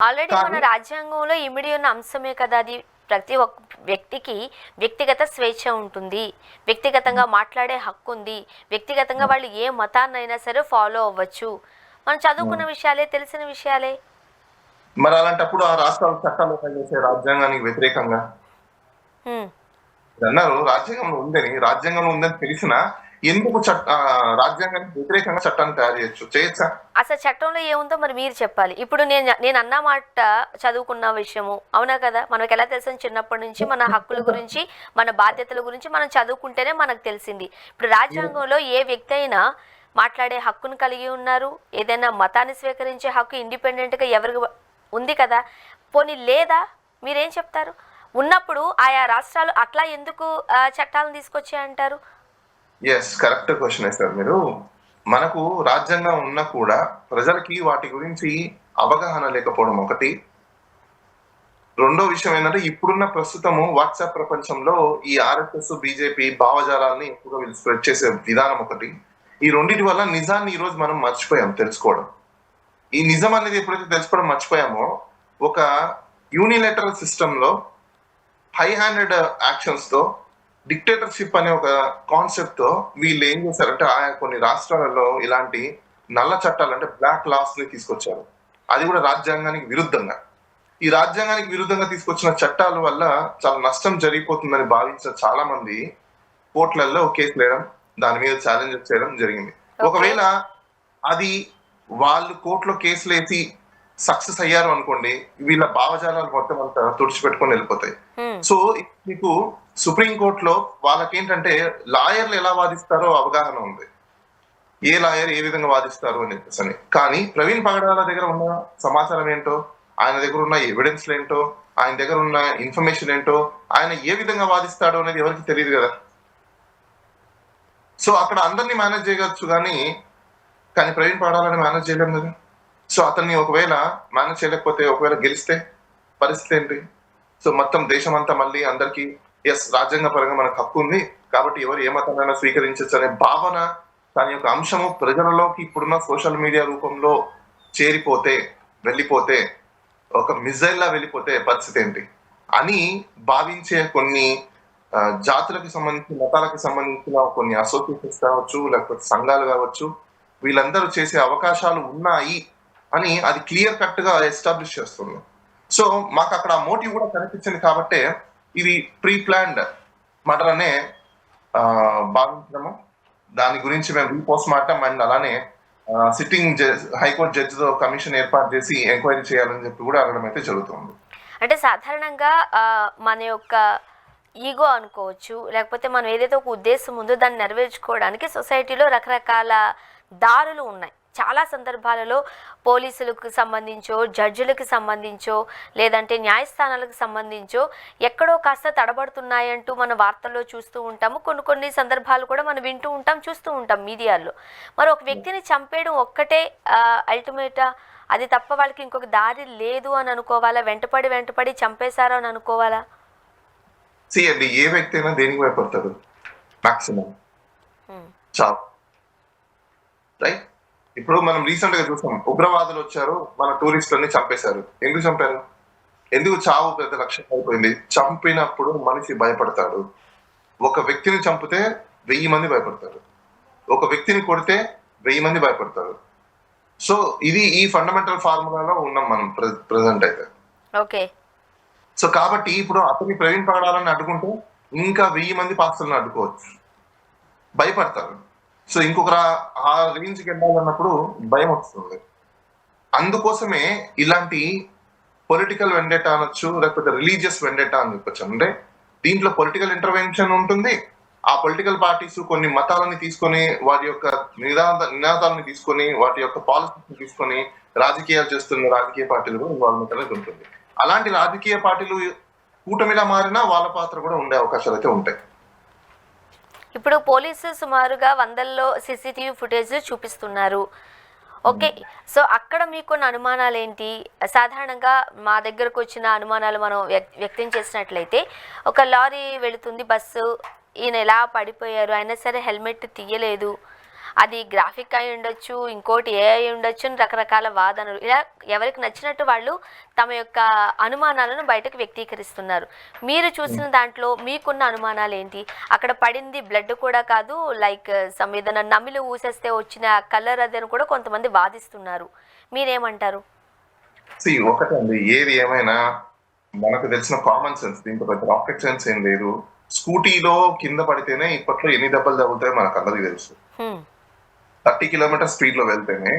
Already మన కానీ రాజ్యాంగంలో ఇమిడి ఉన్న అంశమే కదా అది. ప్రతి ఒక్క వ్యక్తికి వ్యక్తిగత స్వేచ్ఛ ఉంటుంది, వ్యక్తిగతంగా మాట్లాడే హక్కు ఉంది, వ్యక్తిగతంగా వాళ్ళు ఏ మతాన్నైనా సరే ఫాలో అవ్వచ్చు. మనం చదువుకున్న విషయాలే, తెలిసిన విషయాలే. మరి అలాంటప్పుడు ఆ రాష్ట్రాల చట్టాలు చేసే రాజ్యాంగానికి వ్యతిరేకంగా హ్మ్. అన్నారు. రాజ్యాంగంలో ఉందని తెలిసినా ఎందుకు రాజ్యాంగానికి వ్యతిరేకంగా చట్టాన్ని తయారు చేయొచ్చా? అసలు చట్టంలో ఏముందో మరి మీరు చెప్పాలి. ఇప్పుడు నేను అన్న మాట చదువుకున్న విషయము అవునా కదా. మనకు ఎలా తెలిసింది, చిన్నప్పటి నుంచి మన హక్కుల గురించి, మన బాధ్యతల గురించి మనం చదువుకుంటేనే మనకు తెలిసింది. ఇప్పుడు రాజ్యాంగంలో ఏ వ్యక్తి అయినా మాట్లాడే హక్కును కలిగి ఉన్నారు, ఏదైనా మతాన్ని స్వీకరించే హక్కు ఇండిపెండెంట్గా ఎవరికి ఉంది కదా. పోనీ లేదా, మీరేం చెప్తారు? ఉన్నప్పుడు ఆయా రాష్ట్రాలు అట్లా ఎందుకు చట్టాలను తీసుకొచ్చాయంటారు? ఎస్, కరెక్ట్ క్వశ్చన్ వేస్తారు మీరు. మనకు రాజ్యాంగం ఉన్నా కూడా ప్రజలకి వాటి గురించి అవగాహన లేకపోవడం ఒకటి. రెండో విషయం ఏంటంటే ఇప్పుడున్న ప్రస్తుతము వాట్సాప్ ప్రపంచంలో ఈ ఆర్ఎస్ఎస్ బీజేపీ భావజాలాన్ని ఎక్కువగా వీళ్ళు స్ప్రెడ్ చేసే విధానం ఒకటి. ఈ రెండింటి వల్ల నిజాన్ని ఈ రోజు మనం మర్చిపోయాం తెలుసుకోవడం. ఈ నిజం అనేది ఎప్పుడైతే తెలుసుకోవడం మర్చిపోయామో, ఒక యూనిలేటరల్ సిస్టమ్ లో హై హ్యాండెడ్ యాక్షన్స్ తో, డిక్టేటర్షిప్ అనే ఒక కాన్సెప్ట్ తో వీళ్ళు ఏం చేశారంటే ఆయా కొన్ని రాష్ట్రాలలో ఇలాంటి నల్ల చట్టాలు అంటే బ్లాక్ లాస్ ని తీసుకొచ్చారు. అది కూడా రాజ్యాంగానికి విరుద్ధంగా. ఈ రాజ్యాంగానికి విరుద్ధంగా తీసుకొచ్చిన చట్టాల వల్ల చాలా నష్టం జరిగిపోతుందని భావించిన చాలా మంది కోర్టులలో కేసులు వేయడం, దాని మీద ఛాలెంజ్ చేయడం జరిగింది. ఒకవేళ అది వాళ్ళు కోర్టులో కేసులు వేసి సక్సెస్ అయ్యారు అనుకోండి, వీళ్ళ భావజాలాలు మొత్తం అంతా తుడిచిపెట్టుకొని వెళ్ళిపోతాయి. సో మీకు సుప్రీం కోర్టులో వాళ్ళకేంటంటే లాయర్లు ఎలా వాదిస్తారో అవగాహన ఉంది, ఏ లాయర్ ఏ విధంగా వాదిస్తారు అని చెప్పేసి. కానీ ప్రవీణ్ పగడాల దగ్గర ఉన్న సమాచారం ఏంటో, ఆయన దగ్గర ఉన్న ఎవిడెన్స్ ఏంటో, ఆయన దగ్గర ఉన్న ఇన్ఫర్మేషన్ ఏంటో, ఆయన ఏ విధంగా వాదిస్తాడో అనేది ఎవరికి తెలియదు కదా. సో అక్కడ అందరినీ మేనేజ్ చేయవచ్చు కానీ ప్రవీణ్ పగడాలని మేనేజ్ చేయలేము కదా. సో అతన్ని ఒకవేళ మేనేజ్ చేయలేకపోతే, ఒకవేళ గెలిస్తే పరిస్థితి ఏంటి? సో మొత్తం దేశం అంతా మళ్ళీ అందరికీ ఎస్ రాజ్యాంగ పరంగా మనకు హక్కు ఉంది కాబట్టి ఎవరు ఏ మతాన్నైనా స్వీకరించచ్చు అనే భావన, దాని యొక్క అంశము ప్రజలలోకి ఇప్పుడున్న సోషల్ మీడియా రూపంలో వెళ్ళిపోతే ఒక మిజైల్ లా వెళ్ళిపోతే పరిస్థితి ఏంటి అని భావించే కొన్ని జాతులకు సంబంధించిన, మతాలకు సంబంధించిన కొన్ని అసోసియేషన్స్ కావచ్చు, లేకపోతే సంఘాలు కావచ్చు, వీళ్ళందరూ చేసే అవకాశాలు ఉన్నాయి అని అది క్లియర్ కట్ గా ఎస్టాబ్లిష్ చేస్తుంది. సో మాకు అక్కడ ఆ మోటివ్ కూడా కనిపించింది కాబట్టి ఇది ప్రీ ప్లాన్డ్ మర్డర్ అనే భావించడము. దాని గురించి మేము రీపోస్ట్ మార్టం అండ్ అలానే సిట్టింగ్ హైకోర్టు జడ్జితో కమిషన్ ఏర్పాటు చేసి ఎంక్వైరీ చేయాలని చెప్పి కూడా అడగడం అయితే జరుగుతుంది. అంటే సాధారణంగా మన యొక్క ఈగో అనుకోవచ్చు, లేకపోతే మనం ఏదైతే ఒక ఉద్దేశం ఉందో దాన్ని నెరవేర్చుకోవడానికి సొసైటీలో రకరకాల దారులు ఉన్నాయి. చాలా సందర్భాలలో పోలీసులకు సంబంధించో, జడ్జిలకు సంబంధించో, లేదంటే న్యాయస్థానాలకు సంబంధించో ఎక్కడో కాస్త తడబడుతున్నాయంటూ మన వార్తల్లో చూస్తూ ఉంటాము. కొన్ని సందర్భాలు కూడా మనం వింటూ ఉంటాం, చూస్తూ ఉంటాం మీడియాలో. మరి ఒక వ్యక్తిని చంపేయడం ఒక్కటే అల్టిమేటా? అది తప్ప వాళ్ళకి ఇంకొక దారి లేదు అని అనుకోవాలా? వెంటపడి చంపేశారు అని అనుకోవాలా? అండి, ఏ వ్యక్తి అయినా దేనికి భయపడతారు? మాక్సిమం చావు, రైట్? ఇప్పుడు మనం రీసెంట్ గా చూసాం, ఉగ్రవాదులు వచ్చారు, మన టూరిస్టులని చంపేశారు. ఎందుకు చంపారు? ఎందుకు చావు పెద్ద లక్ష్యం అయిపోయింది. చంపినప్పుడు మనిషి భయపడతాడు. ఒక వ్యక్తిని చంపితే 1000 మంది భయపడతారు, ఒక వ్యక్తిని కొడితే 1000 మంది భయపడతారు. సో ఇది ఈ ఫండమెంటల్ ఫార్ములాలో ఉన్నాం మనం ప్రెసెంట్ అయితే. ఓకే. సో కాబట్టి ఇప్పుడు అతని ప్రవీణ్ పగడాలని అడ్డుకుంటే ఇంకా 1000 మంది పాస్టర్లను అడ్డుకోవచ్చు, భయపడతారు. సో ఇంకొక ఆ రేంజ్కి వెళ్ళాలన్నప్పుడు భయం వస్తుంది. అందుకోసమే ఇలాంటి పొలిటికల్ వెండేటా అనొచ్చు, లేకపోతే రిలీజియస్ వెండేటా అని చెప్పొచ్చు. అంటే దీంట్లో పొలిటికల్ ఇంటర్వెన్షన్ ఉంటుంది. ఆ పొలిటికల్ పార్టీస్ కొన్ని మతాలని తీసుకొని, వాటి యొక్క నినాదాలను తీసుకొని, వాటి యొక్క పాలసీని తీసుకొని రాజకీయాలు చేస్తున్న రాజకీయ పార్టీలు ఇన్వాల్వ్మెంట్ అనేది ఉంటుంది. అలాంటి రాజకీయ పార్టీలు కూటమిలా మారినా వాళ్ళ పాత్ర కూడా ఉండే అవకాశాలు అయితే ఉంటాయి. ఇప్పుడు పోలీసు సుమారుగా 100లో సీసీటీవీ ఫుటేజ్ చూపిస్తున్నారు. ఓకే. సో అక్కడ మీకున్న అనుమానాలు ఏంటి? సాధారణంగా మా దగ్గరకు వచ్చిన అనుమానాలు మనం వ్యక్తం చేసినట్లయితే, ఒక లారీ వెళుతుంది, బస్సు, ఈయన ఎలా పడిపోయారు, అయినా సరే హెల్మెట్ తీయలేదు, అది గ్రాఫిక్ అయి ఉండొచ్చు, ఇంకోటి ఏ అయి ఉండొచ్చు అని రకరకాల వాదనలు. ఇలా ఎవరికి నచ్చినట్టు వాళ్ళు తమ యొక్క అనుమానాలను బయటకు వ్యక్తీకరిస్తున్నారు. మీరు చూసిన దాంట్లో మీకున్న అనుమానాలు ఏంటి? అక్కడ పడింది బ్లడ్ కూడా కాదు, లైక్ ఏదైనా నమిలి ఊసేస్తే వచ్చిన కలర్ అదని కూడా కొంతమంది వాదిస్తున్నారు. మీరేమంటారు? ఒకటండి, ఏది ఏమైనా మనకు తెలిసిన కామన్ సెన్స్, దీంట్లో పెద్ద రాకెట్ సైన్స్ ఏం లేదు. స్కూటీలో కింద పడితేనే ఇప్పట్లో ఎన్ని దెబ్బలు తగులుతాయో మనకు అందరికీ తెలుసు. 30 కిలోమీటర్ స్పీడ్ లో వెళ్తేనే,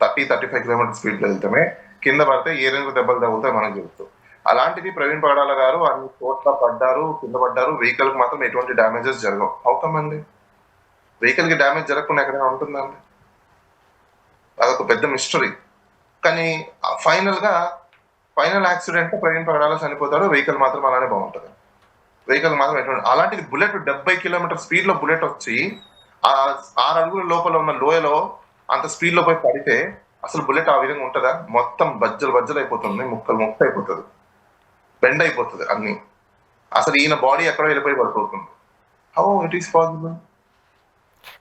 35 కిలోమీటర్ స్పీడ్ లో వెళ్తేనే కింద పడితే ఏ రెండు దెబ్బలు తగులుతాయో మనకు తెలుసు. అలాంటిది ప్రవీణ్ పగడాల గారు అన్ని చోట్ల పడ్డారు, కింద పడ్డారు, వెహికల్ కి మాత్రం ఎటువంటి డ్యామేజెస్ జరగవు. అవుతామండి, వెహికల్ కి డ్యామేజ్ జరగకుండా ఎక్కడైనా ఉంటుందండి? అదొక పెద్ద మిస్టరీ. కానీ ఫైనల్ యాక్సిడెంట్ ప్రవీణ్ పగడాల చనిపోతాడు, వెహికల్ మాత్రం అలానే బాగుంటుంది. వెహికల్ మాత్రం ఎటువంటి, అలాంటిది బుల్లెట్ 70 కిలోమీటర్ స్పీడ్ లో బుల్లెట్ వచ్చి ఆ 6 అడుగుల లోపల ఉన్న లోయలో అంత స్పీడ్ లో పోయి పడితే అసలు బుల్లెట్ ఆ విధంగా ఉంటుందా? మొత్తం బజ్జలు అయిపోతుంది, ముక్కలు అయిపోతుంది, బెండ్ అయిపోతుంది అన్ని. అసలు ఈయన బాడీ ఎక్కడో వెళ్ళిపోయి పడిపోతుంది. How it is possible?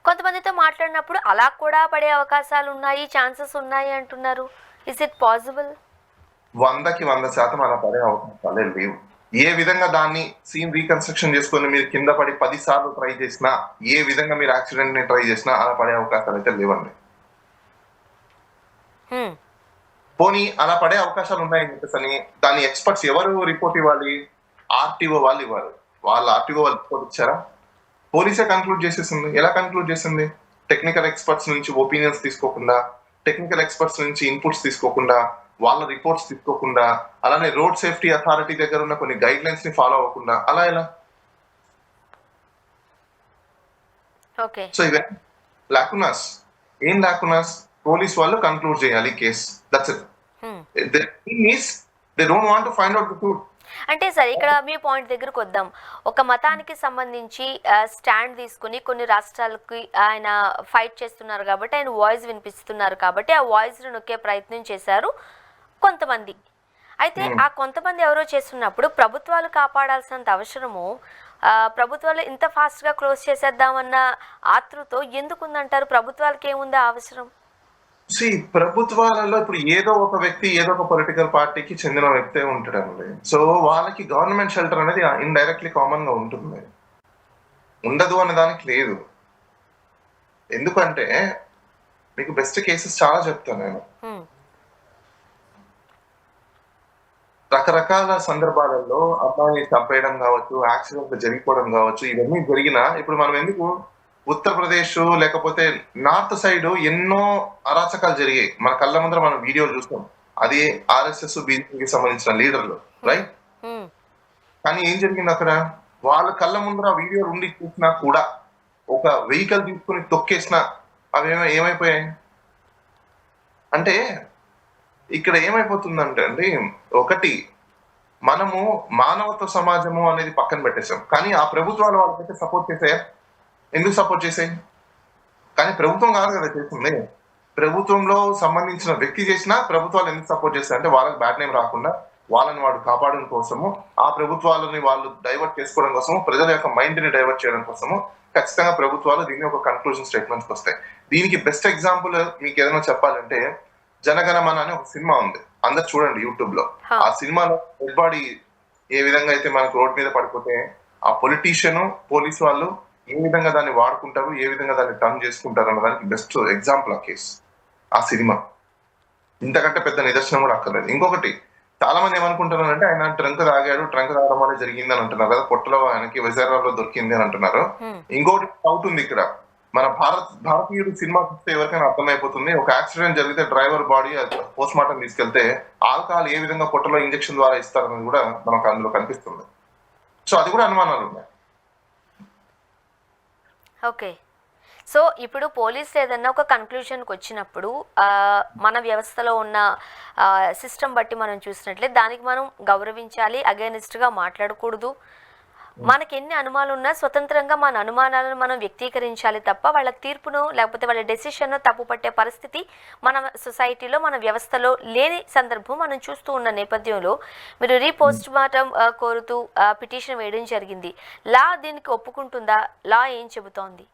కొంతమందితో మాట్లాడినప్పుడు అలా కూడా పడే అవకాశాలు ఉన్నాయి, ఛాన్సెస్ ఉన్నాయి అంటున్నారు. Is it possible? 100కి 100% అలా పడే అవకాశాలే లేవు. ఏ విధంగా దాన్ని సీన్ రీకన్స్ట్రక్షన్ చేసుకొని మీరు కింద పడి 10 సార్లు ట్రై చేసినా, ఏ విధంగా మీరు యాక్సిడెంట్ ని ట్రై చేసినా అలా పడే అవకాశాలు అయితే లేవండి. పోనీ అలా పడే అవకాశాలు ఉన్నాయని చెప్పేసి దాని ఎక్స్పర్ట్స్ ఎవరు రిపోర్ట్ ఇవ్వాలి? ఆర్టీఓ వాళ్ళు ఇవ్వాలి. ఆర్టీఓ వాళ్ళు రిపోర్ట్ ఇచ్చారా? పోలీసే కన్క్లూడ్ చేసేసింది. ఎలా కన్క్లూడ్ చేసింది? టెక్నికల్ ఎక్స్పర్ట్స్ నుంచి ఒపీనియన్స్ తీసుకోకుండా, టెక్నికల్ ఎక్స్పర్ట్స్ నుంచి ఇన్పుట్స్ తీసుకోకుండా, వాళ్ళ రిపోర్ట్స్ తీసుకోకుండా, అలానే రోడ్ సేఫ్టీ అథారిటీ దగ్గర ఉన్న కొన్ని గైడ్ లైన్స్ ని ఫాలో అవ్వకుండా అలా ఎలా? సో ఇవే లాకునాస్. ఏం లాకునాస్? పోలీస్ వాళ్ళు కన్క్లూడ్ చేయాలి case. That's it. They don't want to find out the truth. అంటే సరే, ఇక్కడ మీ పాయింట్ దగ్గరకు వద్దాం. ఒక మతానికి సంబంధించి స్టాండ్ తీసుకుని కొన్ని రాష్ట్రాలకి ఆయన ఫైట్ చేస్తున్నారు కాబట్టి, ఆయన వాయిస్ వినిపిస్తున్నారు కాబట్టి ఆ వాయిస్ను నొక్కే ప్రయత్నం చేశారు కొంతమంది. అయితే ఆ కొంతమంది ఎవరో చేస్తున్నప్పుడు ప్రభుత్వాలు కాపాడాల్సినంత అవసరము ప్రభుత్వాలు ఇంత ఫాస్ట్గా క్లోజ్ చేసేద్దామన్న ఆతృతో ఎందుకుందంటారు? ప్రభుత్వాలకి ఏముందా అవసరం? ప్రభుత్వాలలో ఇప్పుడు ఏదో ఒక వ్యక్తి ఏదో ఒక పొలిటికల్ పార్టీకి చెందిన వ్యక్తే ఉంటాడండి. సో వాళ్ళకి గవర్నమెంట్ షెల్టర్ అనేది ఇండైరెక్ట్లీ కామన్ గా ఉంటుంది. ఉండదు అనే దానికి లేదు. ఎందుకంటే మీకు బెస్ట్ కేసెస్ చాలా చెప్తాను నేను. రకరకాల సందర్భాలలో అమ్మాయిని చంపేయడం కావచ్చు, యాక్సిడెంట్ జరిగిపోవడం కావచ్చు, ఇవన్నీ జరిగినా ఇప్పుడు మనం ఎందుకు ఉత్తరప్రదేశ్ లేకపోతే నార్త్ సైడ్ ఎన్నో అరాచకాలు జరిగాయి. మన కళ్ళ ముందర మనం వీడియోలు చూస్తాం. అది ఆర్ఎస్ఎస్ బీజేపీకి సంబంధించిన లీడర్లు, రైట్? కానీ ఏం జరిగింది అక్కడ? వాళ్ళ కళ్ళ ముందర వీడియోలు ఉండి చూసినా కూడా, ఒక వెహికల్ తీసుకుని తొక్కేసినా అవి ఏమైపోయాయి అంటే, ఇక్కడ ఏమైపోతుందంటే అండి, ఒకటి మనము మానవత్వ సమాజము అనేది పక్కన పెట్టేశాం. కానీ ఆ ప్రభుత్వాలు వాళ్ళకైతే సపోర్ట్ చేసాయా? ఎందుకు సపోర్ట్ చేసాయి? కానీ ప్రభుత్వం కాదు కదా చేస్తుంది. ప్రభుత్వంలో సంబంధించిన వ్యక్తి చేసినా ప్రభుత్వాలు ఎందుకు సపోర్ట్ చేస్తాయి అంటే, వాళ్ళకి బ్యాడ్ నేమ్ రాకుండా, వాళ్ళని వాడు కాపాడడం కోసము, ఆ ప్రభుత్వాలని వాళ్ళు డైవర్ట్ చేసుకోవడం కోసము, ప్రజల యొక్క మైండ్ ని డైవర్ట్ చేయడం కోసము ఖచ్చితంగా ప్రభుత్వాలు దీన్ని ఒక కన్క్లూజన్ స్టేట్మెంట్స్ వస్తాయి. దీనికి బెస్ట్ ఎగ్జాంపుల్ మీకు ఏదైనా చెప్పాలంటే, జనగణమన అనే ఒక సినిమా ఉంది, అందరు చూడండి యూట్యూబ్ లో. ఆ సినిమాలో డెడ్ బాడీ ఏ విధంగా అయితే మనకు రోడ్ మీద పడిపోతే ఆ పొలిటీషియన్, పోలీసు వాళ్ళు ఏ విధంగా దాన్ని వాడుకుంటారు, ఏ విధంగా దాన్ని టర్న్ చేసుకుంటారు అన్న దానికి బెస్ట్ ఎగ్జాంపుల్ ఆ కేసు, ఆ సినిమా. ఇంతకంటే పెద్ద నిదర్శనం కూడా అక్కర్లేదు. ఇంకొకటి, చాలా మంది ఏమనుకుంటున్నారంటే ఆయన ట్రంక్ తాగడం అనేది జరిగింది అని అంటున్నారు కదా, పొట్టలో ఆయనకి విజయరాలో దొరికింది అని అంటున్నారు. ఇంకొకటి డౌట్ ఉంది ఇక్కడ. మన భారతీయుడు సినిమా చూస్తే ఎవరికైనా అర్థమైపోతుంది, ఒక యాక్సిడెంట్ జరిగితే డ్రైవర్ బాడీ పోస్ట్ మార్టం తీసుకెళ్తే ఆల్కహాల్ ఏ విధంగా పొట్టలో ఇంజెక్షన్ ద్వారా ఇస్తారనేది కూడా మనకు అందులో కనిపిస్తుంది. సో అది కూడా అనుమానాలు ఉన్నాయి. ఓకే. సో ఇప్పుడు పోలీసులు ఏదన్నా ఒక కన్క్లూషన్కి వచ్చినప్పుడు మన వ్యవస్థలో ఉన్న సిస్టమ్ బట్టి మనం చూసినట్లే దానికి మనం గౌరవించాలి, అగైనిస్ట్గా మాట్లాడకూడదు. మనకి ఎన్ని అనుమానాలు ఉన్నా స్వతంత్రంగా మన అనుమానాలను మనం వ్యక్తీకరించాలి తప్ప వాళ్ళ తీర్పును లేకపోతే వాళ్ళ డెసిషన్ను తప్పుపట్టే పరిస్థితి మన సొసైటీలో, మన వ్యవస్థలో లేని సందర్భం మనం చూస్తూ ఉన్న నేపథ్యంలో మీరు రీపోస్ట్ మార్టం కోరుతూ పిటిషన్ వేయడం జరిగింది. లా దీనికి ఒప్పుకుంటుందా? లా ఏం చెబుతోంది?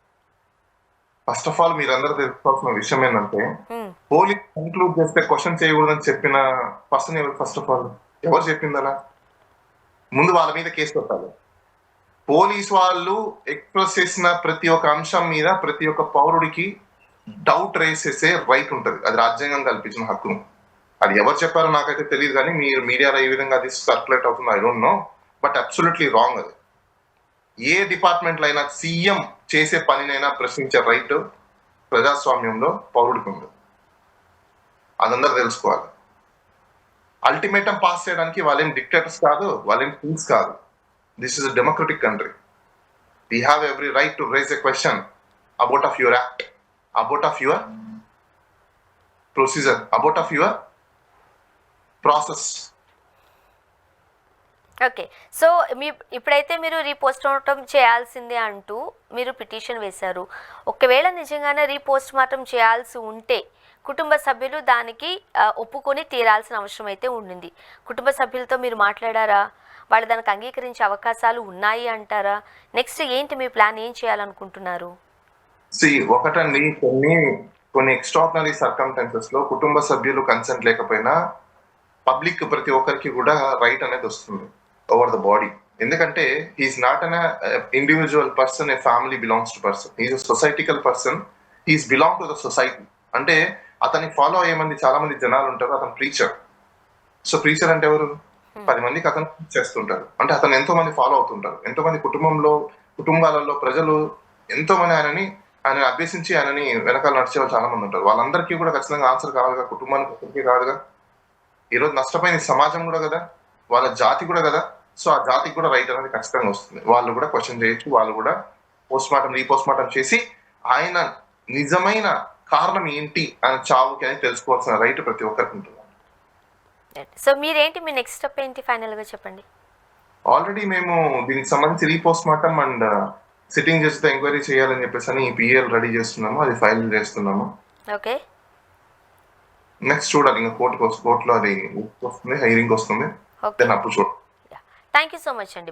ఫస్ట్ ఆఫ్ ఆల్ మీరందరూ తెలుసుకోవాల్సిన విషయం ఏంటంటే హ్మ్. పోలీస్ కంక్లూడ్ చేస్తే క్వశ్చన్ చేయకూడదని చెప్పిన పర్సన్ ఎవరు? ఫస్ట్ ఆఫ్ ఆల్ ఎవరు చెప్పింది అలా? ముందు వాళ్ళ మీద కేసు పెట్టాలి. పోలీస్ వాళ్ళు ఎక్స్ప్రెస్ చేసిన ప్రతి ఒక్క అంశం మీద ప్రతి ఒక్క పౌరుడికి డౌట్ రేస్ చేసే రైట్ ఉంటది. అది రాజ్యాంగం కల్పించిన హక్కును. అది ఎవరు చెప్పారో నాకైతే తెలియదు, కానీ మీరు మీడియాలో ఏ విధంగా అది సర్క్యులేట్ అవుతుందో I don't know, but absolutely wrong అది. ఏ డిపార్ట్మెంట్ అయినా సీఎం చేసే పనినైనా ప్రశ్నించే రైట్ ప్రజాస్వామ్యంలో పౌరుడికి ఉంది. అదందరూ తెలుసుకోవాలి. అల్టిమేటం పాస్ చేయడానికి వాళ్ళేం డిక్టేటర్స్ కాదు, వాళ్ళేం కింగ్స్ కాదు. This is a democratic country. We have every right to rise a question about of your act, about of your procedure, about of your process. Okay. So ఇప్పుడైతే మీరు repost mortem చేయాల్సిందే అంటూ మీరు petition వేశారు. ఒకవేళ నిజంగానే repost mortem చేయాల్సి ఉంటే కుటుంబ సభ్యులు దానికి ఒప్పుకొని తీరాల్సిన అవసరం అయితే ఉండింది. కుటుంబ సభ్యులతో మీరు మాట్లాడారా? వాళ్ళు దానికి అంగీకరించే అవకాశాలు ఉన్నాయి అంటారా? నెక్స్ట్ ఏంటి మీ ప్లాన్? ఏం చేయాలనుకుంటున్నారు? ఒకటండి, కొన్ని ఎక్స్ట్రాడినరీ సర్కమ్స్టాన్సెస్ లో కుటుంబ సభ్యులు కన్సెంట్ లేకపోయినా పబ్లిక్ ప్రతి ఒక్కరికి కూడా రైట్ అనేది వస్తుంది ఓవర్ ద బాడీ. ఎందుకంటే he's not an individual person, a family belongs to person, he's a societical person, he's belong to the society. అంటే అతని ఫాలో అయ్యే చాలా మంది జనాలు ఉంటారు. అతను ప్రీచర్. సో ప్రీచర్ అంటే ఎవరు? 10 మందికి అతను చేస్తుంటారు. అంటే అతను ఎంతో మంది ఫాలో అవుతుంటారు. ఎంతో మంది కుటుంబాలలో ప్రజలు ఎంతో మంది ఆయన అభ్యసించి ఆయనని వెనకాల నడిచే వాళ్ళు చాలా మంది ఉంటారు. వాళ్ళందరికీ కూడా ఖచ్చితంగా ఆన్సర్ కావాలిగా, కుటుంబానికి ఒకరికి కాదుగా. ఈరోజు నష్టపోయిన సమాజం కూడా కదా, వాళ్ళ జాతి కూడా కదా. సో ఆ జాతికి కూడా రైట్ అనేది ఖచ్చితంగా వస్తుంది. వాళ్ళు కూడా క్వశ్చన్ చేయొచ్చు. వాళ్ళు కూడా రీపోస్ట్ మార్టం చేసి ఆయన నిజమైన కారణం ఏంటి ఆయన చావుకి అని తెలుసుకోవాల్సిన రైట్ ప్రతి ఒక్కరికి ఉంటుంది. సో మీరేంటి, మీ నెక్స్ట్ స్టెప్ ఏంటి ఫైనల్గా చెప్పండి. ఆల్రెడీ మేము దీనికి సంబంధించి రీపోస్ట్ మార్టం అండ్ సిట్టింగ్ జడ్జితో ఎంక్వైరీ చేయాలని చెప్పేసి అని పిఎల్ రెడీ చేస్తున్నాము. అది ఫైల్ చేస్తున్నాము. ఓకే. నెక్స్ట్ చూడాలి, ఇంకా కోర్టులో అది వస్తుంది, హైరింగ్ వస్తుంది. ఓకే. అప్పుడు చూడాలి. థ్యాంక్ యూ సో మచ్ అండి.